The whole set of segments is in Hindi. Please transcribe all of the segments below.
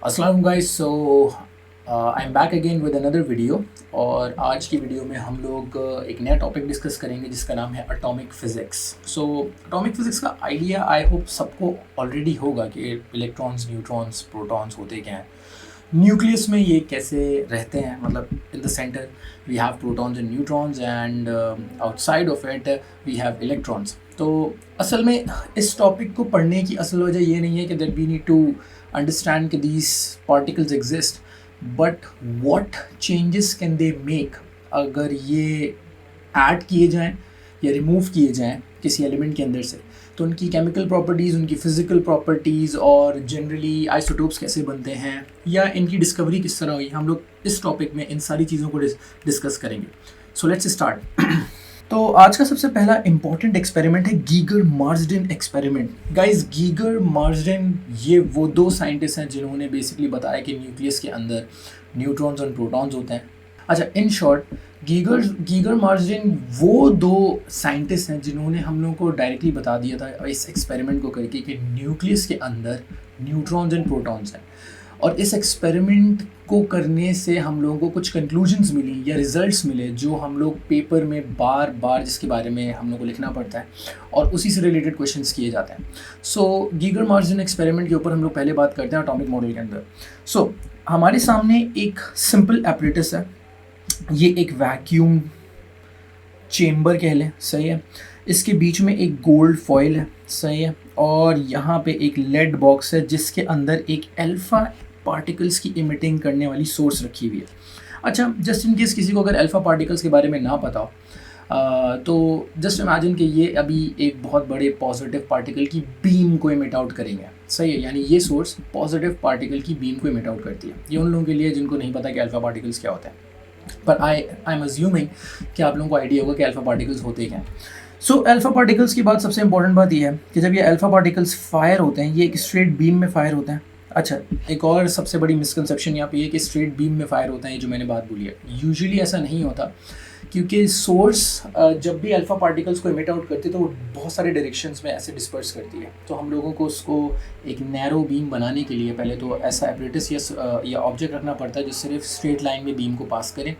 अस्सलाम guys. So I am back again with another video. और आज की वीडियो में हम लोग एक नया टॉपिक डिस्कस करेंगे जिसका नाम है atomic physics. So atomic physics का आइडिया आई होप सबको ऑलरेडी होगा कि इलेक्ट्रॉन्स, न्यूट्रॉन्स, प्रोटॉन्स होते क्या हैं, न्यूक्लियस में ये कैसे रहते हैं। मतलब in the centre we have protons and neutrons and outside of it we have electrons. तो असल में इस टॉपिक को पढ़ने की असल वजह ये नहीं है कि that we need to understand that these particles exist, but what changes can they make अगर ये ऐड किए जाएं या रिमूव किए जाएं किसी एलिमेंट के अंदर से, तो उनकी केमिकल प्रॉपर्टीज़, उनकी फ़िज़िकल प्रॉपर्टीज़ और जनरली आइसोटोप्स कैसे बनते हैं या इनकी डिस्कवरी किस तरह हुई। हम लोग इस टॉपिक में इन सारी चीज़ों को डिस्कस करेंगे। So let's start. तो आज का सबसे पहला इम्पॉर्टेंट एक्सपेरिमेंट है Geiger Marsden experiment. Guys, Geiger Marsden ये वो दो साइंटिस्ट हैं जिन्होंने बेसिकली बताया कि न्यूक्लियस के अंदर न्यूट्रॉन्स और प्रोटॉन्स होते हैं। अच्छा, इन शॉर्ट गीगर मार्सडेन वो दो साइंटिस्ट हैं जिन्होंने हम लोगों को डायरेक्टली बता दिया था इस एक्सपेरिमेंट को करके कि न्यूक्लियस के अंदर न्यूट्रॉन्स एंड प्रोटॉन्स हैं। और इस एक्सपेरिमेंट को करने से हम लोगों को कुछ कंक्लूजन्स मिली या रिजल्ट्स मिले जो हम लोग पेपर में बार बार जिसके बारे में हम लोग को लिखना पड़ता है और उसी से रिलेटेड क्वेश्चंस किए जाते हैं। सो गीगर मार्सडेन एक्सपेरिमेंट के ऊपर हम लोग पहले बात करते हैं एटॉमिक मॉडल के अंदर। सो हमारे सामने एक सिंपल एपरेटस है, ये एक वैक्यूम चेम्बर कह लें, सही है। इसके बीच में एक गोल्ड फॉइल है, सही है। और यहाँ पे एक लेड बॉक्स है जिसके अंदर एक अल्फ़ा पार्टिकल्स की इमिटिंग करने वाली सोर्स रखी हुई है। अच्छा, जस्ट इन केस किसी को अगर अल्फ़ा पार्टिकल्स के बारे में ना पता हो तो जस्ट इमेजिन कि ये अभी एक बहुत बड़े पॉजिटिव पार्टिकल की बीम को इमिट आउट करेंगे, सही है। यानी ये सोर्स पॉजिटिव पार्टिकल की बीम को इमिट आउट करती है। ये उन लोगों के लिए जिनको नहीं पता कि अल्फ़ा पार्टिकल्स क्या होता है, पर आई एम अज्यूमिंग कि आप लोगों को आइडिया होगा कि अल्फ़ा पार्टिकल्स होते क्या हैं। सो अल्फ़ा पार्टिकल्स की बात, सबसे इंपॉर्टेंट बात यह है कि जब ये अल्फ़ा पार्टिकल्स फायर होते हैं, ये एक स्ट्रेट बीम में फायर होते हैं। अच्छा, एक और सबसे बड़ी मिसकंसेप्शन यहाँ पे ये कि स्ट्रेट बीम में फायर होता है, ये जो मैंने बात बोली है, यूजुअली ऐसा नहीं होता क्योंकि सोर्स जब भी अल्फ़ा पार्टिकल्स को इमिट आउट करती है तो वो बहुत सारे डायरेक्शंस में ऐसे डिस्पर्स करती है। तो हम लोगों को उसको एक नैरो बीम बनाने के लिए पहले तो ऐसा एपरेटस या ऑब्जेक्ट रखना पड़ता है जो सिर्फ स्ट्रेट लाइन में बीम को पास करे,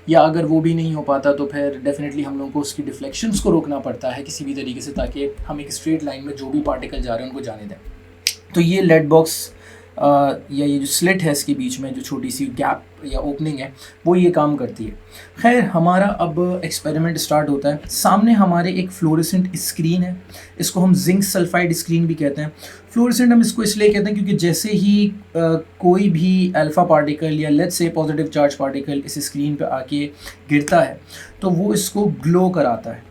या अगर वो भी नहीं हो पाता तो फिर डेफिनेटली हम लोगों को उसकी डिफ्लेक्शंस को रोकना पड़ता है किसी भी तरीके से, ताकि हम एक स्ट्रेट लाइन में जो भी पार्टिकल जा रहे हैं उनको जाने दें। तो ये लेड बॉक्स या ये जो स्लिट है इसके बीच में जो छोटी सी गैप या ओपनिंग है वो ये काम करती है। खैर, हमारा अब एक्सपेरिमेंट स्टार्ट होता है। सामने हमारे एक फ्लोरेसेंट स्क्रीन है, इसको हम जिंक सल्फाइड स्क्रीन भी कहते हैं। फ्लोरेसेंट हम इसको इसलिए कहते हैं क्योंकि जैसे ही कोई भी अल्फ़ा पार्टिकल या let's say positive charge particle इस स्क्रीन पे आके गिरता है तो वो इसको ग्लो कराता है,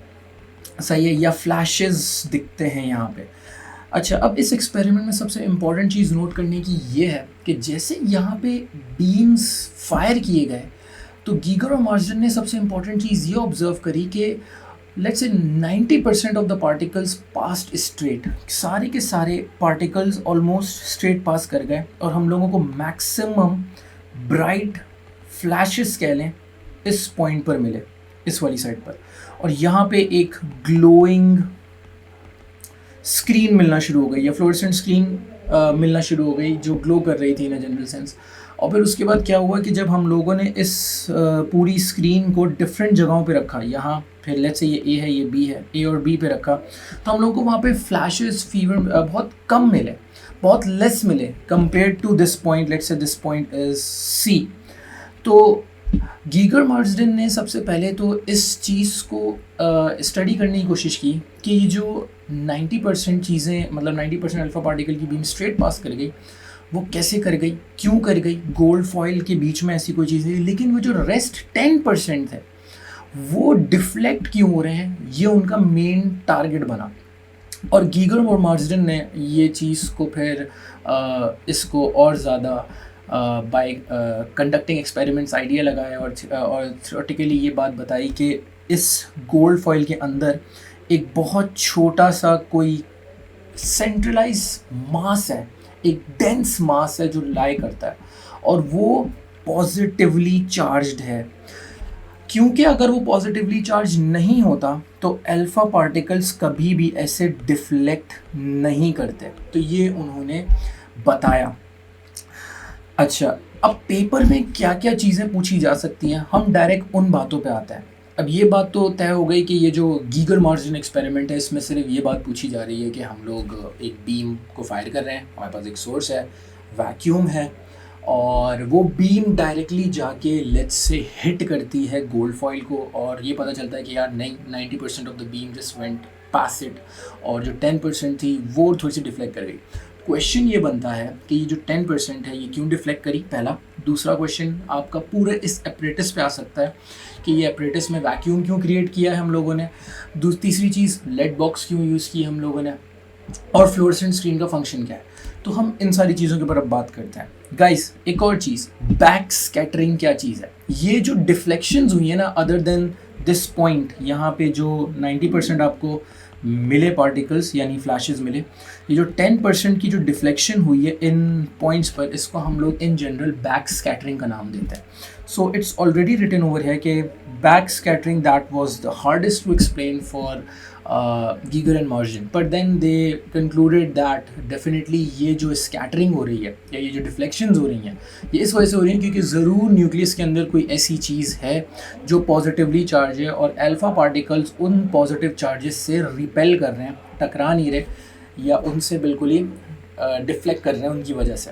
सही है, या फ्लैशेस दिखते हैं यहाँ पे। अच्छा, अब इस एक्सपेरिमेंट में सबसे इम्पॉर्टेंट चीज़ नोट करने की ये है कि जैसे यहाँ पे बीम्स फायर किए गए तो गीगर और मार्सडेन ने सबसे इम्पॉर्टेंट चीज़ ये ऑब्जर्व करी कि let's say 90% of the particles passed straight. सारे के सारे पार्टिकल्स ऑलमोस्ट स्ट्रेट पास कर गए और हम लोगों को मैक्सिमम ब्राइट फ्लैशेस कह लें इस पॉइंट पर मिले, इस वाली साइड पर। और यहाँ पे एक ग्लोइंग स्क्रीन मिलना शुरू हो गई या फ्लोरेसेंट स्क्रीन मिलना शुरू हो गई जो ग्लो कर रही थी इन अ जनरल सेंस। और फिर उसके बाद क्या हुआ कि जब हम लोगों ने इस पूरी स्क्रीन को डिफरेंट जगहों पे रखा, यहाँ फिर लेट्स से ये ए है, ये बी है, ए और बी पे रखा, तो हम लोगों को वहाँ पे फ्लैशेस फीवर बहुत कम मिले, बहुत लेस मिले compare to this point. Let's say this point is C. तो गीगर मार्सडेन ने सबसे पहले तो इस चीज़ को स्टडी करने की कोशिश की कि ये जो 90% चीज़ें, मतलब 90% अल्फ़ा पार्टिकल की बीम स्ट्रेट पास कर गई, वो कैसे कर गई, क्यों कर गई। गोल्ड फॉइल के बीच में ऐसी कोई चीज़ नहीं, लेकिन वो जो रेस्ट 10% थे वो डिफ्लेक्ट क्यों हो रहे हैं, ये उनका मेन टारगेट बना। और गीगर और मार्सडेन ने ये चीज़ को फिर इसको और ज़्यादा बाय कंडक्टिंग एक्सपेरिमेंट्स आइडिया लगाया और थ्योरेटिकली ये बात बताई कि इस गोल्ड फॉइल के अंदर एक बहुत छोटा सा कोई सेंट्रलाइज मास है, एक डेंस मास है जो लाई करता है और वो पॉजिटिवली चार्ज्ड है। क्योंकि अगर वो पॉजिटिवली चार्ज नहीं होता तो अल्फ़ा पार्टिकल्स कभी भी ऐसे डिफ्लेक्ट नहीं करते। तो ये उन्होंने बताया। अच्छा, अब पेपर में क्या-क्या चीज़ें पूछी जा सकती हैं, हम डायरेक्ट उन बातों पे आते हैं। अब ये बात तो तय हो गई कि ये जो गीगर मार्जिन एक्सपेरिमेंट है, इसमें सिर्फ़ ये बात पूछी जा रही है कि हम लोग एक बीम को फायर कर रहे हैं, हमारे पास एक सोर्स है, वैक्यूम है और वो बीम डायरेक्टली जाके लेट्स से हिट करती है गोल्ड फॉइल को और ये पता चलता है कि यार नहीं, 90% of the beam just went pass it और जो 10% थी वो थोड़ी सी डिफ्लेक्ट कर गई। क्वेश्चन ये बनता है कि ये जो 10% है ये क्यों डिफ्लेक्ट करी, पहला। दूसरा क्वेश्चन आपका पूरे इस एपरेटस पे आ सकता है कि ये एपरेटस में वैक्यूम क्यों क्रिएट किया है हम लोगों ने। तीसरी चीज़, लेड बॉक्स क्यों यूज़ की हम लोगों ने, और फ्लोरेसेंट स्क्रीन का फंक्शन क्या है। तो हम इन सारी चीज़ों के ऊपर अब बात करते हैं। गाइस, एक और चीज़, बैक स्कैटरिंग क्या चीज़ है। ये जो डिफ्लेक्शंस हुई है ना, अदर देन दिस पॉइंट, यहाँ पे जो 90% आपको मिले पार्टिकल्स यानी फ्लैशेस मिले, ये जो 10% की जो डिफ्लेक्शन हुई है इन पॉइंट्स पर, इसको हम लोग इन जनरल बैक स्कैटरिंग का नाम देते हैं। So it's already written over है कि back scattering that was the hardest to explain for Geiger and Marsden, but then they concluded that definitely ये जो स्कैटरिंग हो रही है या ये जो डिफ्लेक्शंस हो रही हैं, ये इस वजह से हो रही हैं क्योंकि ज़रूर न्यूक्लियस के अंदर कोई ऐसी चीज़ है जो पॉजिटिवली चार्ज है और अल्फ़ा पार्टिकल्स उन पॉजिटिव चार्जेस से रिपेल कर रहे हैं, टकरा नहीं रहे या उनसे बिल्कुल ही डिफ्लेक्ट कर रहे हैं उनकी वजह से।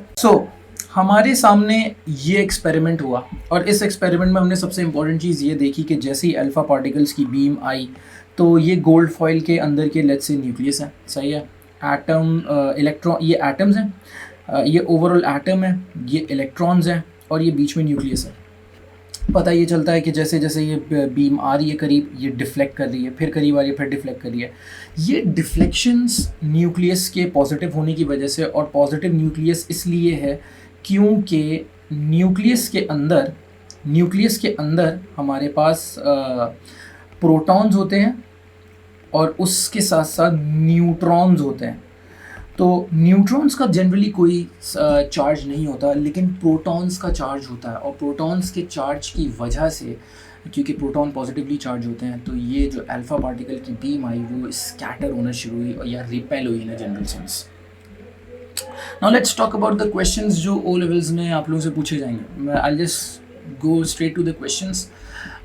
हमारे सामने ये एक्सपेरिमेंट हुआ और इस एक्सपेरिमेंट में हमने सबसे इम्पॉर्टेंट चीज़ ये देखी कि जैसे ही अल्फ़ा पार्टिकल्स की बीम आई तो ये गोल्ड फॉइल के अंदर के लेट्स से न्यूक्लियस है, सही है, एटम, इलेक्ट्रॉन, ये एटम्स हैं, ये ओवरऑल एटम है, ये इलेक्ट्रॉन्स हैं और ये बीच में न्यूक्लियस है। पता ये चलता है कि जैसे जैसे ये बीम आ रही है करीब, ये डिफ्लेक्ट कर रही है, फिर करीब आ रही है, फिर डिफ्लेक्ट कर रही है। ये डिफ्लेक्शंस न्यूक्लियस के पॉजिटिव होने की वजह से, और पॉजिटिव न्यूक्लियस इसलिए है क्योंकि न्यूक्लियस के अंदर हमारे पास प्रोटॉन्स होते हैं और उसके साथ साथ न्यूट्रॉन्स होते हैं। तो न्यूट्रॉन्स का जनरली कोई चार्ज नहीं होता, लेकिन प्रोटॉन्स का चार्ज होता है और प्रोटॉन्स के चार्ज की वजह से, क्योंकि प्रोटॉन पॉजिटिवली चार्ज होते हैं, तो ये जो अल्फ़ा पार्टिकल की बीम आई वो स्कैटर होना शुरू हुई और या रिपेल हुई in a general sense. Now let's talk about the questions जो ओ लेवल्स में आप लोगों से पूछे जाएंगे। I just go straight to the questions,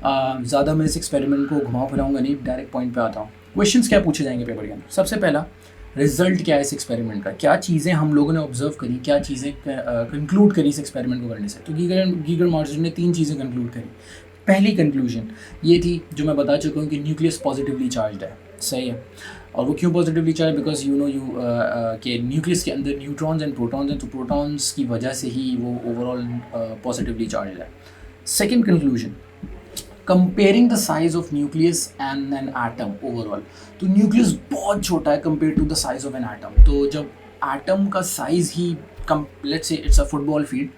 ज़्यादा मैं इस एक्सपेरिमेंट को घुमा फिराऊंगा नहीं, डायरेक्ट पॉइंट पे आता हूँ। क्वेश्चंस क्या पूछे जाएंगे पेपर के अंदर? सबसे पहला, रिजल्ट क्या है इस एक्सपेरिमेंट का, क्या चीज़ें हम लोगों ने ऑब्जर्व करी, क्या चीज़ें कंक्लूड करी इस एक्सपेरिमेंट को करने से। तो गीगर मार्जिन ने 3 चीज़ें कंक्लूड करी। पहली कंक्लूजन ये थी जो मैं बता चुका हूँ कि न्यूक्लियस पॉजिटिवली चार्ज है, सही है। और वो क्यों पॉजिटिवली चार्ज, बिकॉज कि न्यूक्लियस के अंदर न्यूट्रॉन्स एंड प्रोटॉन्स हैं, तो प्रोटॉन्स की वजह से ही वो ओवरऑल पॉजिटिवली चार्ज है। Second conclusion, comparing the size of nucleus and an atom overall. तो न्यूक्लियस बहुत छोटा है compare to the size of an atom. तो जब एटम का साइज़ ही let's say it's a football field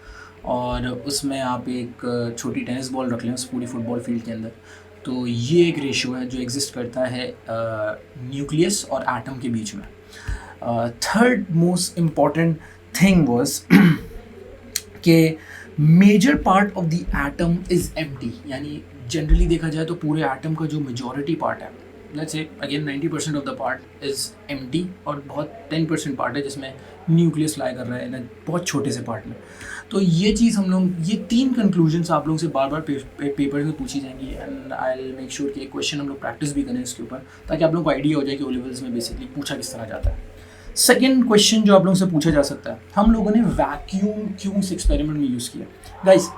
और उसमें आप एक छोटी टेनिस बॉल रख लें उस पूरी फुटबॉल फील्ड के अंदर, तो ये एक रेशियो है जो एग्जिस्ट करता है न्यूक्लियस और एटम के बीच में। Third most important thing was कि major part of the atom is empty, यानी जनरली देखा जाए तो पूरे एटम का जो मेजॉरिटी पार्ट है, let's say again 90% of the part is empty और बहुत 10% पार्ट है जिसमें न्यूक्लियस लाई कर रहा है ना, बहुत छोटे से पार्ट में। तो ये चीज़ हम लोग, ये 3 कंक्लूजन्स आप लोगों से बार बार पेपर में पूछी जाएंगी and I will make sure कि एक क्वेश्चन हम लोग प्रैक्टिस भी करें इसके ऊपर, ताकि आप लोगों को आइडिया हो जाए कि ओ लेवल्स में बेसिकली पूछा किस तरह जाता है। सेकेंड क्वेश्चन जो आप लोगों से पूछा जा सकता है, हम लोगों ने वैक्यूम क्यों इस एक्सपेरिमेंट में यूज़ किया। गाइस,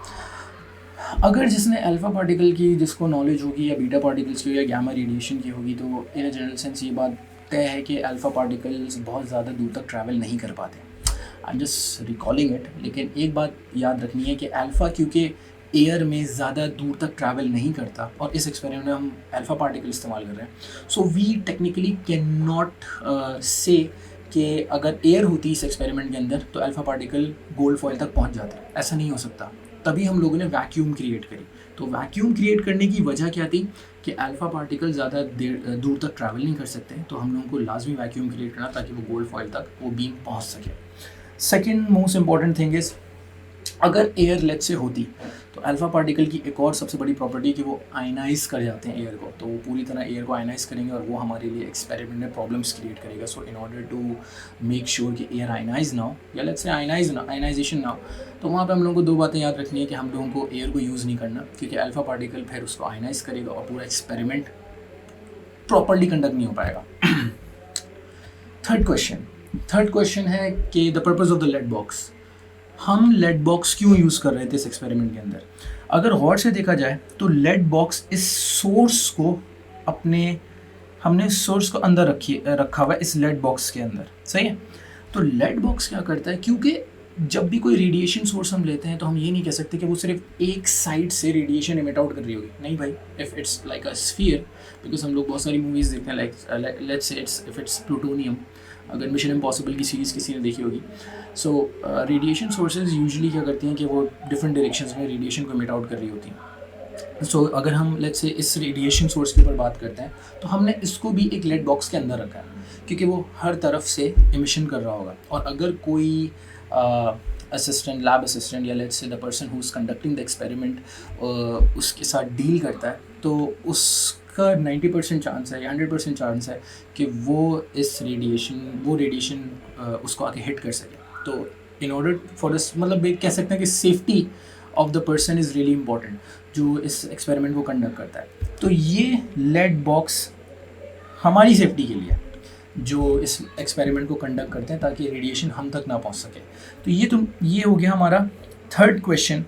अगर जिसने अल्फ़ा पार्टिकल की जिसको नॉलेज होगी या बीटा पार्टिकल्स की या गामा रेडिएशन की होगी, तो इन अ जनरल सेंस ये बात तय है कि अल्फ़ा पार्टिकल्स बहुत ज़्यादा दूर तक ट्रैवल नहीं कर पाते। I am just recalling it, लेकिन एक बात याद रखनी है कि अल्फ़ा क्योंकि एयर में ज़्यादा दूर तक ट्रैवल नहीं करता और इस एक्सपेरिमेंट में हम अल्फ़ा पार्टिकल इस्तेमाल कर रहे हैं, so we technically can not say कि अगर एयर होती इस एक्सपेरिमेंट के अंदर तो अल्फ़ा पार्टिकल गोल्ड फॉइल तक पहुंच जाता है, ऐसा नहीं हो सकता। तभी हम लोगों ने वैक्यूम क्रिएट करी। तो वैक्यूम क्रिएट करने की वजह क्या थी कि अल्फ़ा पार्टिकल ज़्यादा दूर तक ट्रैवल नहीं कर सकते, तो हम लोगों को लाजमी वैक्यूम क्रिएट करना ताकि वो गोल्ड फॉइल तक वो बीम पहुंच सके। Second most important thing is अगर एयर लेट से होती तो अल्फ़ा पार्टिकल की एक और सबसे बड़ी प्रॉपर्टी है कि वो आयनाइज कर जाते हैं एयर को, तो वो पूरी तरह एयर को आयनाइज करेंगे और वो हमारे लिए एक्सपेरिमेंट में प्रॉब्लम्स क्रिएट करेगा. So in order to make sure कि एयर आयनाइज ना हो या लेट्स से आयनाइजेशन ना हो, तो वहाँ पे हम लोगों को दो बातें याद रखनी है कि हम लोगों को एयर को यूज़ नहीं करना, क्योंकि अल्फ़ा पार्टिकल फिर उसको आयनाइज करेगा और पूरा एक्सपेरिमेंट प्रॉपरली कंडक्ट नहीं हो पाएगा. थर्ड क्वेश्चन है कि the purpose of the lead box. हम लेड बॉक्स क्यों यूज़ कर रहे थे इस एक्सपेरिमेंट के अंदर? अगर गौर से देखा जाए तो लेड बॉक्स इस सोर्स को हमने सोर्स को अंदर रखा हुआ है इस लेड बॉक्स के अंदर, सही है. तो लेड बॉक्स क्या करता है, क्योंकि जब भी कोई रेडिएशन सोर्स हम लेते हैं तो हम ये नहीं कह सकते कि वो सिर्फ एक साइड से रेडिएशन इमिट आउट कर रही होगी. नहीं भाई, if it's like a sphere, because हम लोग बहुत सारी मूवीज़ देखते हैं like let's say if it's plutonium, अगर मिशन इम्पॉसिबल की सीरीज़ किसी ने देखी होगी. सो रेडिएशन सोर्सेज यूजुअली क्या करती हैं कि वो डिफरेंट डायरेक्शंस में रेडिएशन को इमिट आउट कर रही होती हैं. सो अगर हम लेट्स से इस रेडिएशन सोर्स के ऊपर बात करते हैं तो हमने इसको भी एक लेड बॉक्स के अंदर रखा है, क्योंकि वो हर तरफ से इमिशन कर रहा होगा. और अगर कोई असिस्टेंट, लैब असिस्टेंट या let's say the person who is conducting the experiment उसके साथ डील करता है, तो उसका 90% चांस है या 100% चांस है कि वो रेडिएशन उसको आके हिट कर सके. तो इन ऑर्डर फॉर दिस, मतलब कह सकते हैं कि safety of the person is really important जो इस एक्सपेरिमेंट को कंडक्ट करता है. तो ये लेड बॉक्स हमारी सेफ्टी के लिए जो इस एक्सपेरिमेंट को कंडक्ट करते हैं ताकि रेडिएशन हम तक ना पहुंच सके. तो ये हो गया हमारा थर्ड क्वेश्चन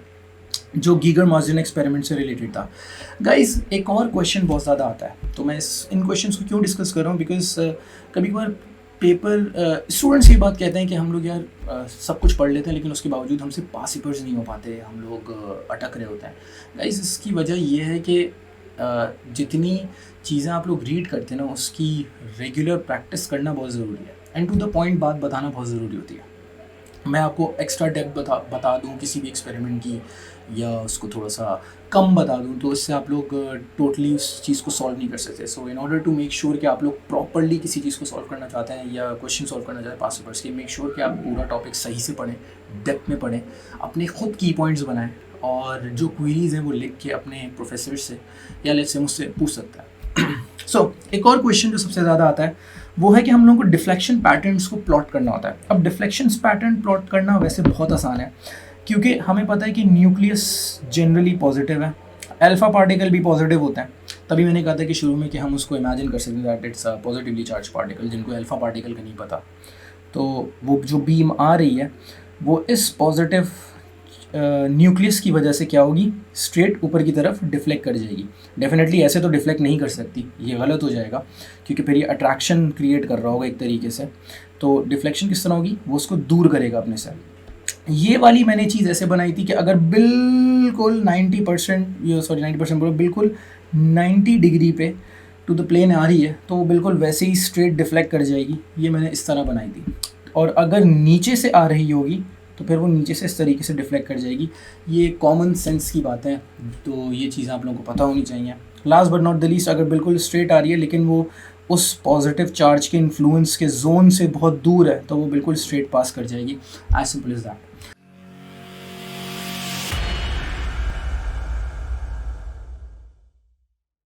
जो गीगर मार्जिन एक्सपेरिमेंट से रिलेटेड था. गाइस, एक और क्वेश्चन बहुत ज़्यादा आता है, तो मैं इन क्वेश्चंस को क्यों डिस्कस कर रहा हूँ, बिकॉज कभी कभार पेपर स्टूडेंट्स ये बात कहते हैं कि हम लोग यार सब कुछ पढ़ लेते हैं लेकिन उसके बावजूद हमसे पास पेपर्स नहीं हो पाते, हम लोग अटक रहे होते हैं. गाइस, इसकी वजह ये है कि जितनी चीज़ें आप लोग रीड करते हैं ना, उसकी रेगुलर प्रैक्टिस करना बहुत ज़रूरी है, एंड टू द पॉइंट बात बताना बहुत ज़रूरी होती है. मैं आपको एक्स्ट्रा डेप्थ बता दूं किसी भी एक्सपेरिमेंट की, या उसको थोड़ा सा कम बता दूं, तो इससे आप लोग टोटली उस चीज़ को सॉल्व नहीं कर सकते. So in order to make sure कि आप लोग प्रॉपर्ली किसी चीज़ को सॉल्व करना चाहते हैं या क्वेश्चन सॉल्व करना चाहते हैं पास पेपर्स के, मेक श्योर कि आप पूरा टॉपिक सही से पढ़ें, डेप्थ में पढ़ें, अपने खुद की पॉइंट्स बनाएं, और जो क्वेरीज़ हैं वो लिख के अपने प्रोफेसर से या लेट्स से मुझसे पूछ सकता है. सो एक और क्वेश्चन जो सबसे ज़्यादा आता है वो है कि हम लोगों को डिफ्लेक्शन पैटर्न्स को प्लॉट करना होता है. अब डिफ्लेक्शन पैटर्न प्लॉट करना वैसे बहुत आसान है, क्योंकि हमें पता है कि न्यूक्लियस जनरली पॉजिटिव है, अल्फा पार्टिकल भी पॉजिटिव होता है. तभी मैंने कहा था कि शुरू में कि हम उसको इमेजिन कर सकते हैं that it's a positively charge particle, जिनको अल्फा पार्टिकल का नहीं पता. तो वो जो बीम आ रही है वो इस पॉजिटिव न्यूक्लियस की वजह से क्या होगी, स्ट्रेट ऊपर की तरफ डिफ्लेक्ट कर जाएगी. डेफिनेटली ऐसे तो डिफ्लेक्ट नहीं कर सकती, ये गलत हो जाएगा, क्योंकि फिर ये अट्रैक्शन क्रिएट कर रहा होगा एक तरीके से. तो डिफ्लेक्शन किस तरह होगी, वो उसको दूर करेगा अपने से. ये वाली मैंने चीज़ ऐसे बनाई थी कि अगर बिल्कुल 90% बोलो, बिल्कुल 90 डिग्री पे टू द प्लेन आ रही है तो वो बिल्कुल वैसे ही स्ट्रेट डिफ्लेक्ट कर जाएगी. ये मैंने इस तरह बनाई थी. और अगर नीचे से आ रही होगी तो फिर वो नीचे से इस तरीके से डिफ्लेक्ट कर जाएगी. ये कॉमन सेंस की बात है, तो ये चीज़ आप लोगों को पता होनी चाहिए. Last but not the least, अगर बिल्कुल स्ट्रेट आ रही है लेकिन वो उस पॉजिटिव चार्ज के इन्फ्लुएंस के जोन से बहुत दूर है तो वो बिल्कुल स्ट्रेट पास कर जाएगी. As simple as that.